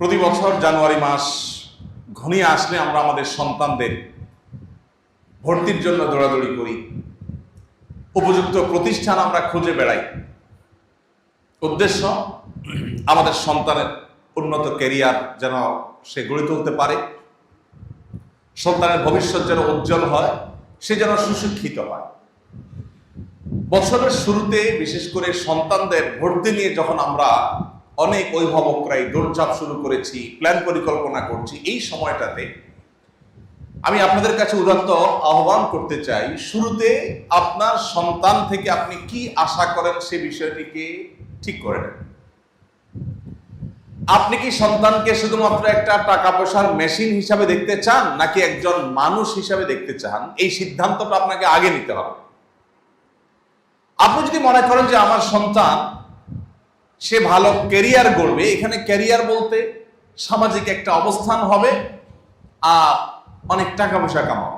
প্রতি বছর জানুয়ারি মাস ঘনিয়ে আসলে আমরা আমাদের সন্তানদের ভর্তির জন্য দৌড়াদৌড়ি করি, উপযুক্ত প্রতিষ্ঠান আমরা খুঁজে বেড়াই। উদ্দেশ্য আমাদের সন্তানের উন্নত ক্যারিয়ার যেন সে গড়ে তুলতে পারে, সন্তানের ভবিষ্যৎ যেন উজ্জ্বল হয়, সে যেন সুশিক্ষিত হয়। বছরের শুরুতে বিশেষ করে সন্তানদের ভর্তি নিয়ে যখন আমরা অনেক অভিভাবকরাই দৌড়ঝাঁপ শুরু করেছি, প্ল্যান পরিকল্পনা করছি, এই সময়টাতে আমি আপনাদের কাছে উদাত্ত আহ্বান করতে চাই, শুরুতে আপনার সন্তান থেকে আপনি কি আশা করেন সে বিষয়টিকে ঠিক করে নেন। আপনি কি সন্তানকে শুধুমাত্র একটা টাকা পয়সার মেশিন হিসাবে দেখতে চান, নাকি একজন মানুষ হিসাবে দেখতে চান? এই সিদ্ধান্তটা আপনাকে আগে নিতে হবে। আপনি যদি মনে করেন যে আমার সন্তান সে ভালো ক্যারিয়ার গড়বে, এখানে ক্যারিয়ার বলতে সামাজিক একটা অবস্থান হবে আর অনেক টাকা পয়সা কামাবো,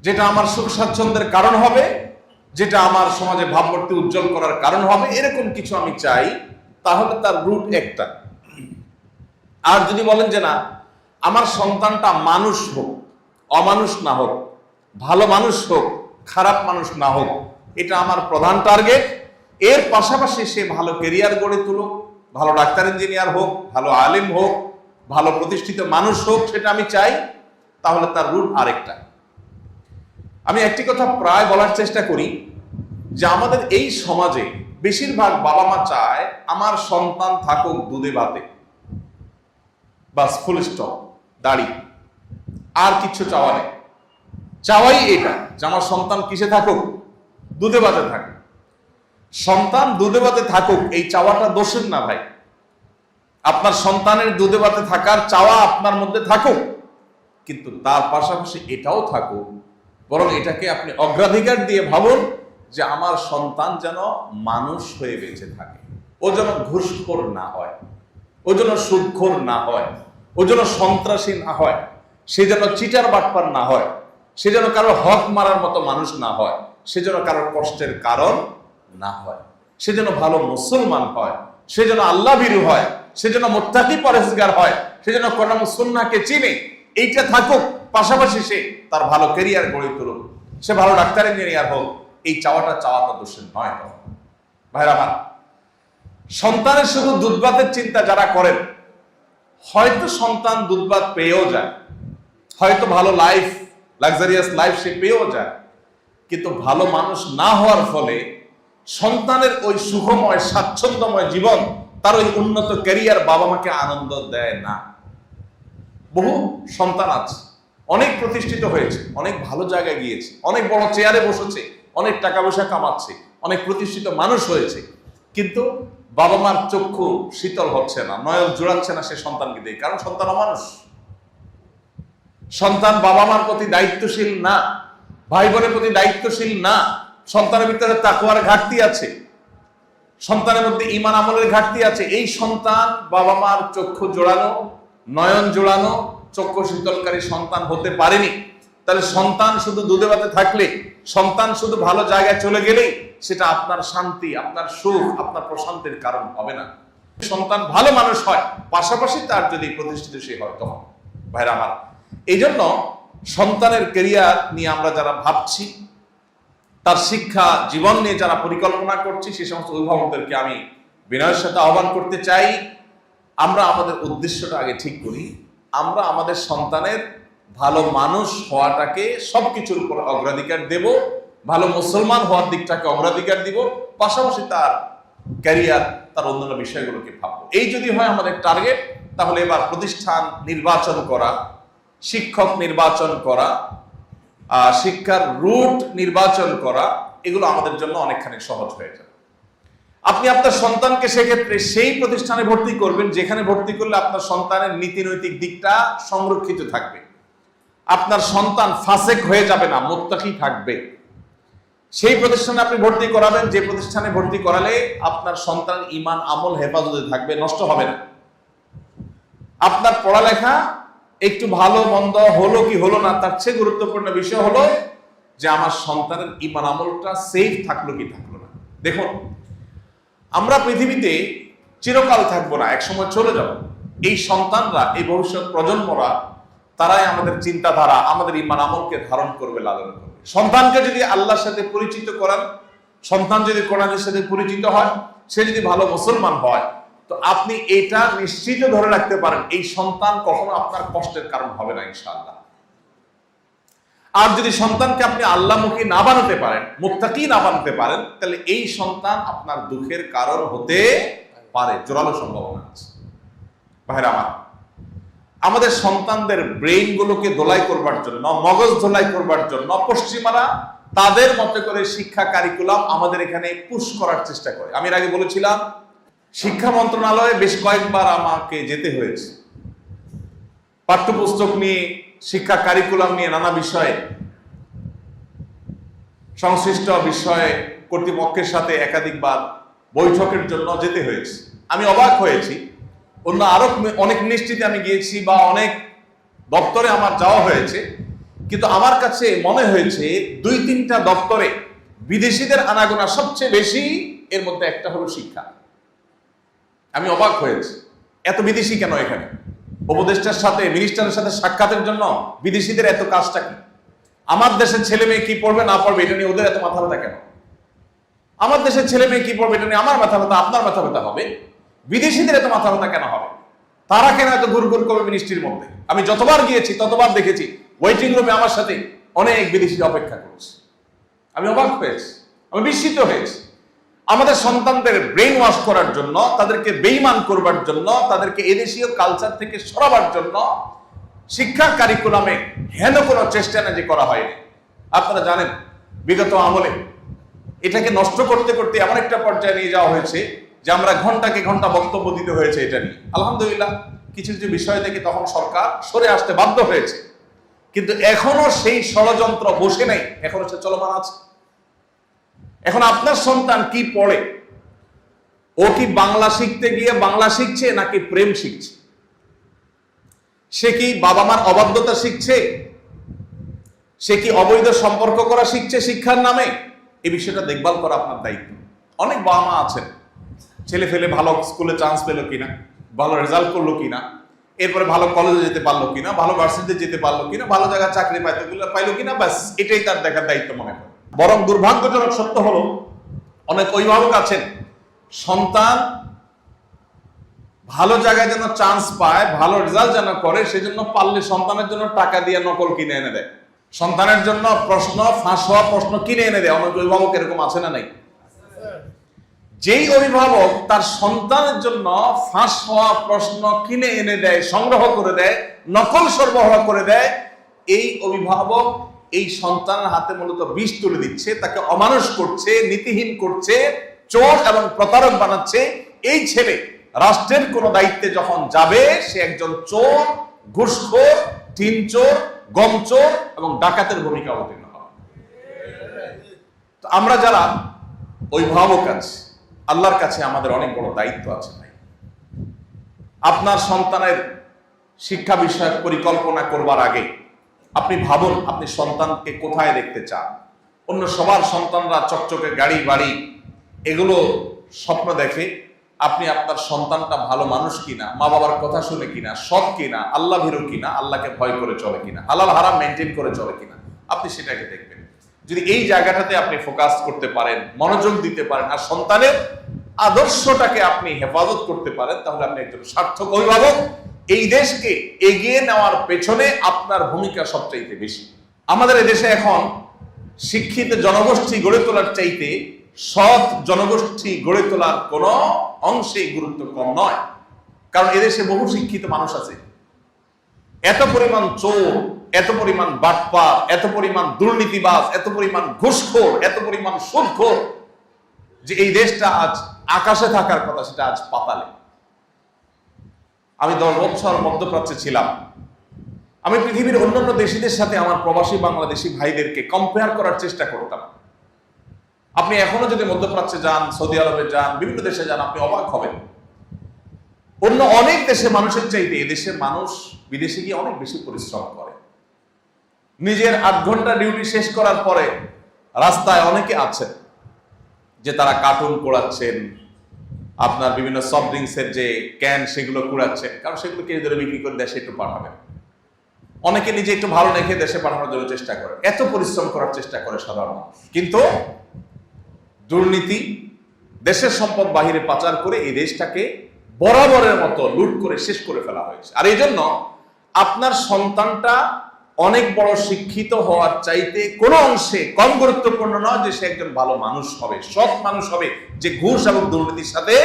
যেটা আমার সুখ স্বাচ্ছন্দ্যের কারণ হবে, যেটা আমার সমাজে ভাবমূর্তি উজ্জ্বল করার কারণ হবে, এরকম কিছু আমি চাই, তাহলে তার রুট একটা। আর যদি বলেন যে না, আমার সন্তানটা মানুষ হোক, অমানুষ না হোক, ভালো মানুষ হোক, খারাপ মানুষ না হোক, এটা আমার প্রধান টার্গেট। এর পাশাপাশি সে ভালো ক্যারিয়ার গড়ে তুলুক, ভালো ডাক্তার ইঞ্জিনিয়ার হোক, ভালো আলেম হোক, ভালো প্রতিষ্ঠিত মানুষ হোক, সেটা আমি চাই, তাহলে তার রুট আরেকটা। আমি একটি কথা প্রায় বলার চেষ্টা করি যে আমাদের এই সমাজে বেশিরভাগ বাবা মা চায় আমার সন্তান থাকুক দুধে ভাতে, বাস, ফুল স্টপ, দাড়ি, আর কিছু চাওয়া নেই। চাওয়াই এটা যে আমার সন্তান কিসে থাকুক? দুধে ভাতে থাকুক। সন্তান দুধে ভাতে থাকুক, এই চাওয়াটা দোষের না ভাই। আপনার সন্তানের দুধে ভাতে থাকার চাওয়া আপনার মধ্যে থাকুক, কিন্তু তার পাশাপাশি এটাও থাকুক, বরং এটাকে আপনি অগ্রাধিকার দিয়ে ভাবুন যে আমার সন্তান যেন মানুষ হয়ে বেঁচে থাকে, ও যেন ঘুষখোর না হয়, ও যেন সুদখোর না হয়, ও যেন সন্ত্রাসী না হয়, সে যেন চিটার বাটপার না হয়, সে যেন কারোর হক মারার মতো মানুষ না হয়, সে যেন কারোর কষ্টের কারণ না হয়, সে যেন ভালো মুসলমান হয়, সে যেন আল্লাহ ভীরু হয়, সে যেন মুত্তাকি পরহেজগার হয়, সে যেন কোরআন ও সুন্নাহকে চিনে। এইটা থাকুক, পাশাপাশি সে তার ভালো ক্যারিয়ার গড়ে তুলুক, সে ভালো ডাক্তার ইঞ্জিনিয়ার হোক। এই চাওয়াটা দোষের নয়। ভাইরা আমার, সন্তানের শুধু দুধভাতের চিন্তা যারা করেন, হয়তো সন্তান দুধভাত পেয়েও যায়, হয়তো ভালো লাইফ, লাক্সারিয়াস লাইফ সে পেয়েও যায়, কিন্তু ভালো মানুষ না হওয়ার ফলে সন্তানের ওই সুখময় স্বাচ্ছন্দ্যময় জীবন, তার ওই উন্নত ক্যারিয়ার বাবা মাকে আনন্দ দেয় না। বহু সন্তান আছে, অনেক প্রতিষ্ঠিত হয়েছে, অনেক ভালো জায়গায় গিয়েছে, অনেক বড় চেয়ারে বসেছে, অনেক টাকা পয়সা কামাচ্ছে, অনেক প্রতিষ্ঠিত মানুষ হয়েছে, কিন্তু বাবা মার চক্ষু শীতল হচ্ছে না, নয়ন জোড়াচ্ছে না সে সন্তানকে দিয়ে। কারণ সন্তান অমানুষ, সন্তান বাবা মার প্রতি দায়িত্বশীল না, ভাই বোনের প্রতি দায়িত্বশীল না, সন্তানের ভিতরে তাকওয়ার ঘাটতি আছে, সন্তানের মধ্যে ঈমান আমলের ঘাটতি আছে। এই সন্তান বাবা মার চক্ষু জোড়ানো, নয়ন জোড়ানো, চক্ষু শীতলকারী সন্তান হতে পারেনি। তাহলে সন্তান শুধু দুধে ভাতে থাকলে, সন্তান শুধু ভালো জায়গায় চলে গেলেই সেটা আপনার শান্তি, আপনার সুখ, আপনার প্রশান্তির কারণ হবে না। সন্তান ভালো মানুষ হয়, পাশাপাশি তার যদি প্রতিষ্ঠিত সে হয় তখন। ভাইরা আমার, এই জন্য সন্তানের ক্যারিয়ার নিয়ে আমরা যারা ভাবছি, তার শিক্ষা জীবন নিয়ে যারা পরিকল্পনা করছি, সে সমস্ত অভিভাবকদেরকে আমি বিনয়ের সাথে আহ্বান করতে চাই, আমরা আমাদের উদ্দেশ্যটা আগে ঠিক করি। আমরা আমাদের সন্তানের ভালো মানুষ হওয়াটাকে সবকিছুর উপর অগ্রাধিকার দেব, ভালো মুসলমান হওয়ার দিকটাকে অগ্রাধিকার দিব, পাশাপাশি তার ক্যারিয়ার, তার অন্যান্য বিষয়গুলোকে ভাববো। এই যদি হয় আমাদের টার্গেট, তাহলে এবার প্রতিষ্ঠান নির্বাচন করা, শিক্ষক নির্বাচন করা, শিক্ষার রুট নির্বাচন করা, এগুলো আমাদের জন্য অনেকখানি সহজ হয়ে যাবে। আপনি আপনার সন্তানকে সেক্ষেত্রে সেই প্রতিষ্ঠানে ভর্তি করবেন যেখানে ভর্তি করলে আপনার সন্তানের নীতি নৈতিক দিকটা সংরক্ষিত থাকবে, আপনার সন্তান ফাসেক হয়ে যাবে না, মুত্তাকি থাকবে। সেই প্রতিষ্ঠানে আপনি ভর্তি করাবেন যে প্রতিষ্ঠানে ভর্তি করালে আপনার সন্তান ঈমান আমল হেফাজতে থাকবে, নষ্ট হবে না। আপনার পড়ালেখা একটু ভালো মন্দ হলো কি হলো না, তার চেয়ে গুরুত্বপূর্ণ বিষয় হলো যে আমার সন্তানের ঈমান আমলটা সেফ থাকলো কি থাকলো না। দেখুন, আমরা পৃথিবীতে চিরকাল থাকবো না, একসময় চলে যাব। এই সন্তানরা, এই ভবিষ্যৎ প্রজন্মরা, তারাই আমাদের চিন্তাধারা, আমাদের ঈমান আমলকে ধারণ করবে, লালন করবে। সন্তানকে যদি আল্লাহর সাথে পরিচিত করান, সন্তান যদি কোরআনের সাথে পরিচিত হয়, সে যদি ভালো মুসলমান হয়, তো আপনি এটা নিশ্চিত ধরে রাখতে পারেন এই সন্তান কখনো আপনার কষ্টের কারণ হবে না ইনশাআল্লাহ। আর যদি সন্তানকে আপনি আল্লাহমুখী না বানাতে পারেন, মুত্তাকি না বানাতে পারেন, তাহলে এই সন্তান আপনার দুঃখের কারণ হতে পারে, জোরালো সম্ভাবনা আছে। ভাইরা আমার, আমাদের সন্তানদের ব্রেইন গুলোকে ধোলাই করবার জন্য, মগজ ধোলাই করবার জন্য পশ্চিমারা তাদের মতে করে শিক্ষা কারিকুলাম আমাদের এখানে পুশ করার চেষ্টা করে। আমি এর আগে বলেছিলাম, শিক্ষা মন্ত্রণালয়ে বেশ কয়েকবার আমাকে যেতে হয়েছে পাঠ্যপুস্তক নিয়ে, শিক্ষা কারিকুলাম নিয়ে নানা বিষয়ে, সংশ্লিষ্ট বিষয়ে কর্তৃপক্ষের সাথে একাধিকবার বৈঠকের জন্য যেতে হয়েছে। আমি অবাক হয়েছি, অন্য আরো অনেক মিনিস্ট্রিতে আমি গিয়েছি বা অনেক দপ্তরে আমার যাওয়া হয়েছে, কিন্তু আমার কাছে মনে হয়েছে 2-3টা দপ্তরে বিদেশিদের আনাগোনা সবচেয়ে বেশি, এর মধ্যে একটা হলো শিক্ষা। আমি অবাক হয়েছি, এত বিদেশি কেন এখানে? উপদেষ্টার সাথে, মিনিস্টারের সাথে সাক্ষাতের জন্য বিদেশিদের এত কাজটা কি? আমার দেশের ছেলে মেয়ে কি পড়বে না পড়বে এটা নিয়ে ওদের এত মাথা ব্যথা কেন? আমার দেশের ছেলে মেয়ে কি পড়বে এটা নিয়ে আমার মাথা ব্যথা, আপনার মাথা ব্যথা হবে, বিদেশিদের এত মাথা ব্যথা কেন হবে? তারা কেন এত ঘুর ঘুর করবে মিনিস্ট্রির মধ্যে? আমি যতবার গিয়েছি ততবার দেখেছি ওয়েটিং রুমে আমার সাথে অনেক বিদেশি অপেক্ষা করছে। আমি অবাক হয়েছি, আমি বিস্মিত হয়েছি। আমাদের সন্তানদের ব্রেন ওয়াশ করার জন্য, তাদেরকে বেঈমান করবার জন্য, তাদেরকে এদেশীয় কালচার থেকে সরাবার জন্য শিক্ষা কারিকুলামে হেন কোনো চেষ্টা না যে করা হয়নি। আপনারা জানেন, বিগত আমলে এটাকে নষ্ট করতে করতে এমন একটা পর্যায়ে নিয়ে যাওয়া হয়েছে যে আমরা ঘন্টাকে ঘন্টা বক্তব্য দিতে হয়েছে এটা নিয়ে। আলহামদুলিল্লাহ, কিছু কিছু বিষয় থেকে তখন সরকার সরে আসতে বাধ্য হয়েছে, কিন্তু এখনো সেই ষড়যন্ত্র বসে নেই, এখনো সে চলমান আছে। এখন আপনার সন্তান কি পড়ে? ও কি বাংলা শিখতে গিয়ে বাংলা শিখছে নাকি প্রেম শিখছে? সে কি বাবা মার অবাধ্যতা শিখছে? সে কি অবৈধ সম্পর্ক করা শিখছে শিক্ষার নামে? এই বিষয়টা দেখভাল করা আপনার দায়িত্ব। অনেক বাবা মা আছেন, ছেলে ফেলে ভালো স্কুলে চান্স পেলো কিনা, ভালো রেজাল্ট করলো কিনা, এরপরে ভালো কলেজে যেতে পারলো কিনা, ভালো ভার্সিটিতে যেতে পারলো কিনা, ভালো জায়গায় চাকরি পাইলো কিনা, ব্যাস এটাই তার দেখার দায়িত্ব মনে করে। বরং দুর্ভাগ্যজনক সত্য হলো, অনেক অভিভাবক আছেন, সন্তান ভালো জায়গায় যেন চান্স পায়, ভালো রেজাল্ট যেন করে, সেজন্য পারলে সন্তানের জন্য টাকা দিয়ে নকল কিনে এনে দেয়, সন্তানের জন্য প্রশ্ন, ফাঁস হওয়া প্রশ্ন কিনে এনে দেয়। অনেক অভিভাবক এরকম আছে না নাই? যেই অভিভাবক তার সন্তানের জন্য ফাঁস হওয়া প্রশ্ন কিনে এনে দেয়, সংগ্রহ করে দেয়, নকল সরবরাহ করে দেয়, এই অভিভাবক এই সন্তানের হাতে মূলত বিষ তুলে দিচ্ছে, তাকে অমানুষ করছে, নীতিহীন করছে, চোর এবং প্রতারক বানাচ্ছে। এই ছেলে রাষ্ট্রের কোন দায়িত্বে যখন যাবে, সে একজন চোর, ঘুষখোর, টিনচোর, গমচোর এবং ডাকাতের ভূমিকা অবতীর্ণ হবে। তো আমরা যারা অভিভাবক আছি, আল্লাহর কাছে আমাদের অনেক বড় দায়িত্ব আছে ভাই। আপনার সন্তানের শিক্ষা বিষয়ক পরিকল্পনা করবার আগে আপনি ভাবুন, আপনি সন্তানকে কোথায় দেখতে চান। অন্য সবার সন্তানরা চকচকে গাড়ি বাড়ি এগুলো স্বপ্ন দেখে, আপনি আপনার সন্তানটা ভালো মানুষ কিনা, মা বাবার কথা শুনে কিনা, সৎ কিনা, আল্লাহ ভীরু কিনা, আল্লাহকে ভয় করে চলে কিনা, হালাল হারাম মেনটেন করে চলে কিনা, আপনি সেটাকে দেখবেন। যদি এই জায়গাটাতে আপনি ফোকাস করতে পারেন, মনোযোগ দিতে পারেন, আর সন্তানের আদর্শটাকে আপনি হেফাজত করতে পারেন, তাহলে আপনি একজন সার্থক অভিভাবক। এই দেশকে এগিয়ে নেওয়ার পেছনে আপনার ভূমিকা সবচাইতে বেশি। আমাদের এদেশে এখন শিক্ষিত জনগোষ্ঠী গড়ে তোলার চাইতে সৎ জনগোষ্ঠী গড়ে তোলার কোন অংশেই গুরুত্ব কম নয়। কারণ এদেশে বহু শিক্ষিত মানুষ আছে, এত পরিমাণ চোর, এত পরিমাণ বাটপার, এত পরিমাণ দুর্নীতিবাজ, এত পরিমাণ ঘুষখোর, এত পরিমাণ সুদখোর, যে এই দেশটা আজ আকাশে থাকার কথা সেটা আজ পাতালে। আমি 10 বছর মধ্যপ্রাচ্যে ছিলাম। আমি পৃথিবীর অন্যান্য দেশীদের সাথে আমার প্রবাসী বাংলাদেশি ভাইদেরকে কম্পেয়ার করার চেষ্টা করতাম। আপনি এখনো যদি মধ্যপ্রাচ্যে যান, সৌদি আরবে যান, বিভিন্ন দেশে যান, আপনি অবাক হবেন। অন্য অনেক দেশে মানুষের চাইতে এদেশের মানুষ বিদেশে গিয়ে অনেক বেশি পরিশ্রম করে। নিজের 8 ঘন্টা ডিউটি শেষ করার পরে রাস্তায় অনেকে আছেন যে তারা কার্টুন পোড়াচ্ছেন, আপনার বিভিন্ন সফট ড্রিঙ্কসের যে ক্যান সেগুলো কুড়াচ্ছেন, কারণ সেগুলো কেউ ধরে বিক্রি করে দেশে একটু পাঠাবেন। অনেকে নিজে একটু ভালো রেখে দেশে পাঠানোর জন্য চেষ্টা করে, এত পরিশ্রম করার চেষ্টা করে সাধারণ মানুষ, কিন্তু দুর্নীতি, দেশের সম্পদ বাহিরে পাচার করে এই দেশটাকে বরাবরের মতো লুট করে শেষ করে ফেলা হয়েছে। আর এই জন্য আপনার সন্তানটা অনেক বড় শিক্ষিত হওয়ার চাইতে কোনো অংশে কম গুরুত্বপূর্ণ নয় যে সে একজন ভালো মানুষ হবে, সৎ মানুষ হবে, যে ঘুষ এবং দুর্নীতির সাথে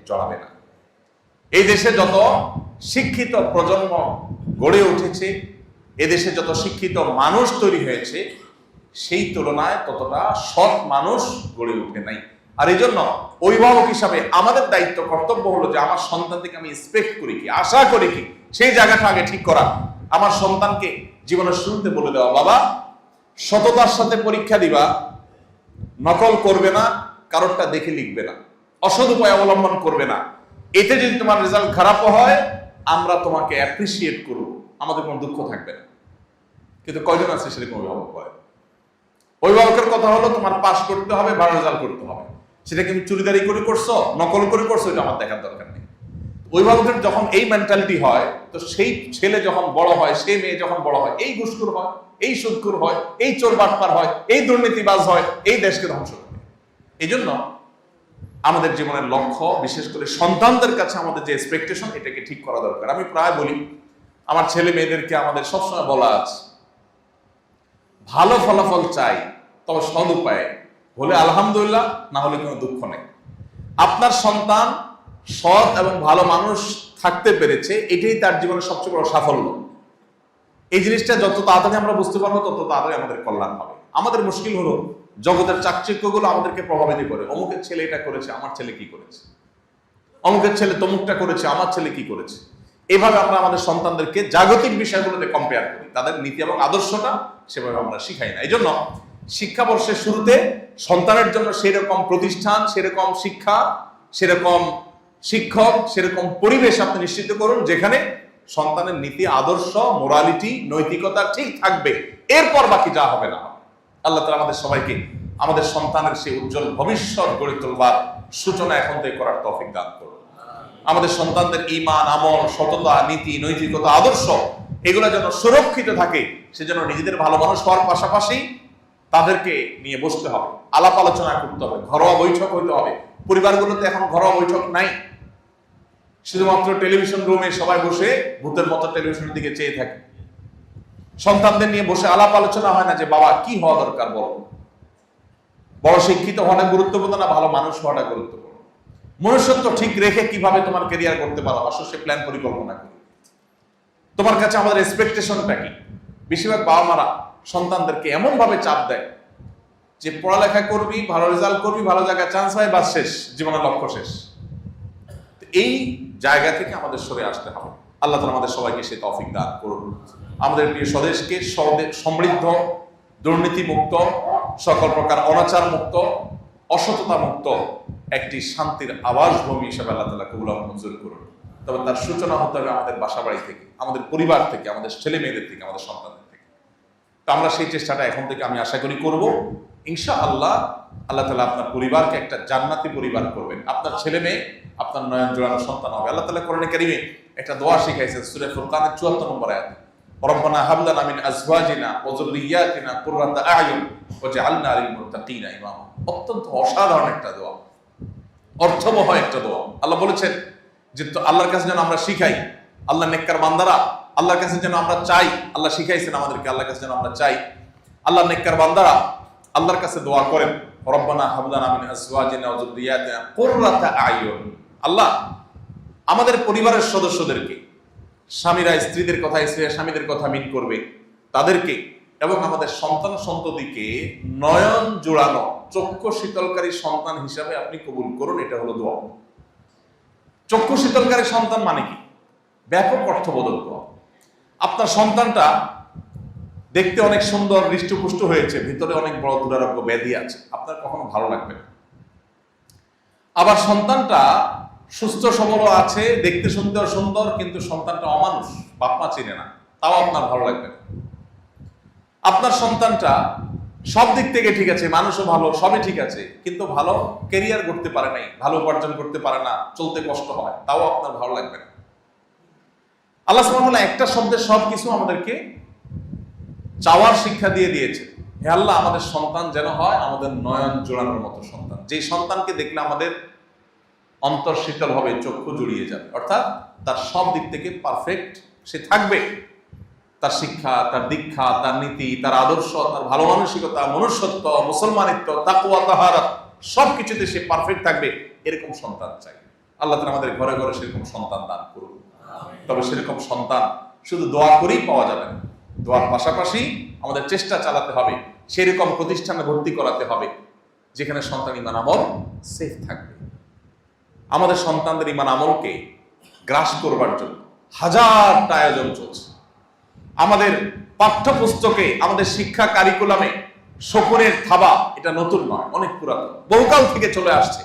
জড়াবে না। এই দেশে যত শিক্ষিত প্রজন্ম গড়ে উঠেছে, এদেশে যত শিক্ষিত মানুষ তৈরি হয়েছে, সেই তুলনায় ততটা সৎ মানুষ গড়ে উঠে নাই। আর এই জন্য অভিভাবক হিসাবে আমাদের দায়িত্ব, কর্তব্য হলো যে আমার সন্তান থেকে আমি এক্সপেক্ট করি কি, আশা করি কি, সেই জায়গাটা আগে ঠিক করা। আমার সন্তানকে জীবনের শুরুতে বলে দেওয়া, বাবা সততার সাথে পরীক্ষা দিবা, নকল করবে না, কারোরটা দেখে লিখবে না, অসৎ উপায় অবলম্বন করবে না। এতে যদি তোমার রেজাল্ট খারাপও হয়, আমরা তোমাকে অ্যাপ্রিসিয়েট করব, আমাদের কোনো দুঃখ থাকবে না। কিন্তু কয়জন আছে সেরকম অভিভাবক হয়? অভিভাবকের কথা হলো তোমার পাস করতে হবে, ভালো রেজাল্ট করতে হবে। সেটা কিন্তু চুরিদারি করে করছো, নকল করে করছো, এটা আমার দেখার দরকার নেই। অভিভাবকের যখন এই মেন্টালিটি হয়, তো সেই ছেলে যখন বড় হয়, সেই মেয়ে যখন বড় হয়, এই ঘুষখোর হয়, এই সুদখোর হয়, এই চোর বাটপার হয়, এই দুর্নীতিবাজ হয়, এই দেশকে ধ্বংস করে। এই জন্য আমাদের জীবনের লক্ষ্য, বিশেষ করে সন্তানদের কাছে আমাদের যে এক্সপেকটেশন, এটাকে ঠিক করা দরকার। আমি প্রায় বলি, আমার ছেলে মেয়েদেরকে আমাদের সবসময় বলা আছে, ভালো ফলাফল চাই, তবে সদ উপায়ে হলে আলহামদুলিল্লাহ, না হলে কোনো দুঃখ নেই। আপনার সন্তান সৎ এবং ভালো মানুষ থাকতে পেরেছে, এটাই তার জীবনের সবচেয়ে বড় সাফল্য। এই জিনিসটা যত তাড়াতাড়ি আমরা বুঝতে পারবো, তত তাড়াতাড়ি আমাদের কল্যাণ হবে। আমাদের মুশকিল হলো জগতের চাকচিক্যগুলো আমাদেরকে প্রভাবিত করে। অমুকের ছেলে এটা করেছে, আমার ছেলে কি করেছে, অমুকের ছেলে তমুকটা করেছে, আমার ছেলে কি করেছে। এভাবে আমরা আমাদের সন্তানদেরকে জাগতিক বিষয়গুলোতে কম্পেয়ার করি, তাদের নীতি এবং আদর্শটা সেভাবে আমরা শিখাই না। এই জন্য শিক্ষাবর্ষের শুরুতে সন্তানের জন্য সেরকম প্রতিষ্ঠান, সেরকম শিক্ষা, সেরকম শিক্ষক, সেরকম পরিবেশ আপনি নিশ্চিত করুন যেখানে সন্তানের নীতি, আদর্শ, মোরালিটি, নৈতিকতা ঠিক থাকবে। এরপর বাকি যা হবে না। আল্লাহ তাআলা আমাদের সবাইকে আমাদের সন্তানের সেই উজ্জ্বল ভবিষ্যৎ গড়ে তোলবার সূচনা এখন থেকে করার তৌফিক দান করুন। আমাদের সন্তানদের ঈমান, আমল, সততা, নীতি, নৈতিকতা, আদর্শ এগুলো যেন সুরক্ষিত থাকে, সেজন্য নিজেদের ভালো মানুষ হওয়ার পাশাপাশি তাদেরকে নিয়ে বসতে হবে, আলাপ আলোচনা করতে হবে, ঘরোয়া বৈঠক হইতে হবে। পরিবারগুলোতে এখন ঘরোয়া বৈঠক নাই, শুধুমাত্র টেলিভিশন রুমে সবাই বসে ভূতের মতো টেলিভিশনের দিকে চেয়ে থাকে। সন্তানদের নিয়ে বসে আলাপ আলোচনা হয় না যে বাবা কি হওয়া দরকার, বলো বড় শিক্ষিত হওয়াটা গুরুত্বপূর্ণ না ভালো মানুষ হওয়াটা গুরুত্বপূর্ণ? মনুষ্যত্ব ঠিক রেখে কিভাবে তোমার ক্যারিয়ার করতে পারো, আসলে সে প্ল্যান পরিকল্পনা করি। তোমার কাছে আমাদের এক্সপেকটেশনটা কি? বেশিরভাগ বাবা মারা সন্তানদেরকে এমন ভাবে চাপ দেয় যে পড়ালেখা করবি, ভালো রেজাল্ট করবি, ভালো জায়গায় চান্স হয়, বাস শেষ, জীবনের লক্ষ্য শেষ। এই জায়গা থেকে আমাদের সরে আসতে হবে। আল্লাহ তাআলা আমাদের সবাইকে সে তৌফিক দান করুন। আমাদের প্রিয় স্বদেশকে সমৃদ্ধ, দুর্নীতি মুক্ত, সকল প্রকার অনাচার মুক্ত, অসততা মুক্ত একটি শান্তির আবাসভূমি হিসেবে আল্লাহ তাআলা কবুল এবং মঞ্জুর করুন। তবে তার সূচনা হতে হবে আমাদের বাসাবাড়ি থেকে, আমাদের পরিবার থেকে, আমাদের ছেলে মেয়েদের থেকে, আমাদের সন্তানদের থেকে। তো আমরা সেই চেষ্টাটা এখন থেকে আমি আশা করি করব। ইনশাআল্লাহ আল্লাহ তাআলা আপনার পরিবারকে একটা জান্নাতি পরিবার করবেন। আপনার ছেলে মেয়ে আপনার নয়ন জোড়ানো সন্তান হবে। আল্লাহ তাআলা কোরআনে কারীমে একটা দোয়া শিখাইছেন সূরা ফুরকানের 74 নম্বর আয়াতে, রব্বানা হাব লানা মিন আজওয়াজিনা ওয়া যুররিয়াতিনা কুররাতা আ'য়ুন ওয়াজআলনা লিল মুত্তাকিনা ইমামা। অত্যন্ত অসাধারণ একটা দোয়া, অর্থবহ একটা দোয়া। আল্লাহ বলেছেন যে আল্লাহর কাছে যেন আমরা শিখাই, আল্লাহ নেককার বান্দারা আল্লাহর কাছে যেন আমরা চাই, আল্লাহ শিখাইছেন আমাদেরকে আল্লাহর কাছে যেন আমরা চাই, আল্লাহ নেককার বান্দারা আল্লাহর কাছে দোয়া করেন, রব্বানা হাব লানা মিন আজওয়াজিনা ওয়া যুররিয়াতিনা কুররাতা আ'য়ুন। আল্লাহ আমাদের পরিবারের সদস্যদেরকে, স্বামীরা স্ত্রীদের কথা, স্ত্রীরা স্বামীদের কথা মিন করবে, তাদেরকে এবং আমাদের সন্তান সন্ততিকে নয়ন জোড়ানো, চক্ষু শীতলকারী সন্তান হিসাবে আপনি কবুল করুন। এটা হলো দোয়া। চক্ষু শীতলকারী সন্তান মানে কি? ব্যাপক অর্থবোধক দোয়া। আপনার সন্তানটা দেখতে অনেক সুন্দর, হৃষ্টপুষ্ট হয়েছে, ভিতরে অনেক বড় দুরারোগ্য ব্যাধি আছে, আপনার কখনো ভালো লাগবে না। আবার সন্তানটা সুস্থ সবল আছে, দেখতে শুনতেও সুন্দর, কিন্তু সন্তানটা অমানুষ, বাপ মা চিনে না, তাও আপনার ভালো লাগবে না। আপনার সন্তানটা সব দিক থেকে ঠিক আছে, মানুষও ভালো, সবই ঠিক আছে, কিন্তু ভালো ক্যারিয়ার করতে পারে নাই, ভালো উপার্জন করতে পারে না, চলতে কষ্ট হয়, তাও আপনার ভালো লাগবে না। আল্লাহ সুবহানাহু ওয়া তাআলা একটা শব্দে সবকিছু আমাদেরকে চাওয়ার শিক্ষা দিয়ে দিয়েছে। হে আল্লাহ, আমাদের সন্তান যেন হয় আমাদের নয়ন জোড়ানোর মতো সন্তান, যেই সন্তানকে দেখলে আমাদের অন্তর শীতল হবে, চক্ষু জুড়িয়ে যাবে, অর্থাৎ তার সব দিক থেকে পারফেক্ট সে থাকবে। তার শিক্ষা, তার দীক্ষা, তার নীতি, তার আদর্শ, তার ভালো মানসিকতা, মনুষ্যত্ব, মুসলমানিত্ব, তাকওয়া, তাহারাত সবকিছুতে সে পারফেক্ট থাকবে, এরকম সন্তান চাই। আল্লাহ তাআলা আমাদের ঘরে ঘরে সেরকম সন্তান দান করুন। তবে সেরকম সন্তান শুধু দোয়া করেই পাওয়া যাবে না, দোয়ার পাশাপাশি আমাদের চেষ্টা চালাতে হবে, সেরকম প্রতিষ্ঠানে ভর্তি করাতে হবে যেখানে সন্তান ঈমান আমল সেফ থাকবে। আমাদের সন্তানদের ঈমান আমলকে গ্রাস করবার জন্য হাজারটা আয়োজন চলছে। আমাদের পাঠ্যপুস্তকে, আমাদের শিক্ষা কারিকুলামে শকুনের থাবা এটা নতুন নয়, অনেক পুরাতন, বহুকাল থেকে চলে আসছে।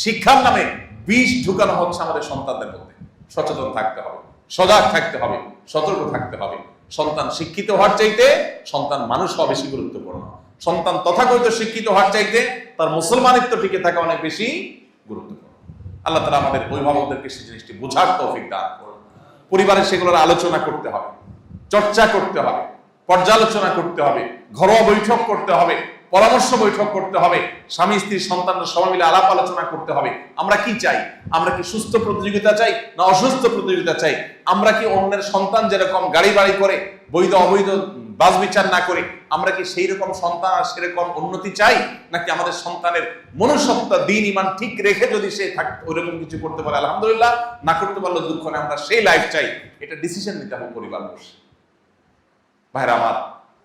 শিক্ষার নামে বিষ ঢুকানো হচ্ছে আমাদের সন্তানদের মধ্যে। সচেতন থাকতে হবে, সজাগ থাকতে হবে, সতর্ক থাকতে হবে। সন্তান শিক্ষিত হওয়ার চাইতে সন্তান মানুষ হওয়া বেশি গুরুত্বপূর্ণ। সন্তান তথাকথিত শিক্ষিত হওয়ার চাইতে তার মুসলমানিত্ব টিকে থাকা অনেক বেশি গুরুত্বপূর্ণ। আল্লাহ তাআলা আমাদের অভিভাবকদেরকে সেই জিনিসটি বোঝার তৌফিক দান করুন। পরিবারে সেগুলোর আলোচনা করতে হবে, চর্চা করতে হবে, পর্যালোচনা করতে হবে, ঘরোয়া বৈঠক করতে হবে, পরামর্শ বৈঠক করতে হবে, স্বামী স্ত্রী সন্তানরা সবাই মিলে আলাপ আলোচনা করতে হবে। আমরা কি চাই? আমরা কি সুস্থ প্রতিযোগিতা চাই না অসুস্থ প্রতিযোগিতা চাই? আমরা কি অন্যের সন্তান যেরকম গাড়ি বাড়ি করে বৈধ অবৈধ বাস বিচার না করে আমরা কি সেই রকম সন্তান আর সেরকম উন্নতি চাই, নাকি আমাদের সন্তানের মনুষ্যত্ব, দিন, ঈমান ঠিক রেখে যদি সে ওইরকম কিছু করতে পারে আলহামদুলিল্লাহ, না করতে পারলে দুঃখ নেই, আমরা সেই লাইফ চাই। এটা ডিসিশন নিতে হবে পরিবার বসে। ভাইরা আমার,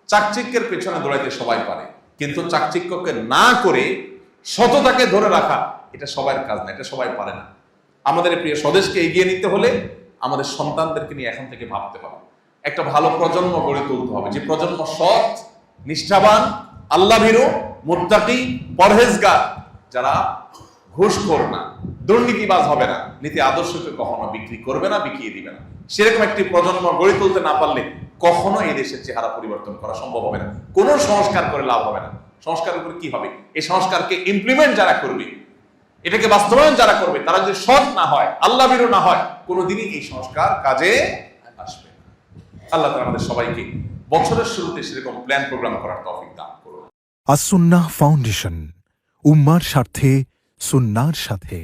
চাকচিক্যের পেছনে দৌড়াইতে সবাই পারে, কিন্তু চাকচিক্যকে না করে সততাকে ধরে রাখা এটা সবার কাজ না, এটা সবাই পারে না। আমাদের প্রিয় স্বদেশকে এগিয়ে নিতে হলে আমাদের সন্তানদেরকে নিয়ে এখন থেকে ভাবতে হবে। একটা ভালো প্রজন্ম গড়ে তুলতে হবে, যে প্রজন্ম সৎ, নিষ্ঠাবান, আল্লাহ ভীরু, মুত্তাকি, পরহেজগার, যারা ঘুষখোর না, দুর্নীতিবাজ হবে না, নীতি আদর্শকে কখনো বিক্রি করবে না, বিকিয়ে দিবে না। সেরকম একটি প্রজন্ম গড়ে তুলতে না পারলে কখনো এই দেশের চেহারা পরিবর্তন করা সম্ভব হবে না। কোনো সংস্কার করে লাভ হবে না। সংস্কারের উপরে কি হবে? এই সংস্কারকে ইমপ্লিমেন্ট যারা করবে, এটাকে বাস্তবায়ন যারা করবে, তারা যদি সৎ না হয়, আল্লাহ ভীরু না হয়, কোনোদিনই এই সংস্কার কাজে আসবে না। আল্লাহ তাআলা আমাদের সবাইকে বছরের শুরুতে সেরকম প্ল্যান প্রোগ্রাম করার তৌফিক দান করুন। আস-সুন্নাহ ফাউন্ডেশন, উম্মার স্বার্থে, সুন্নাহর সাথে।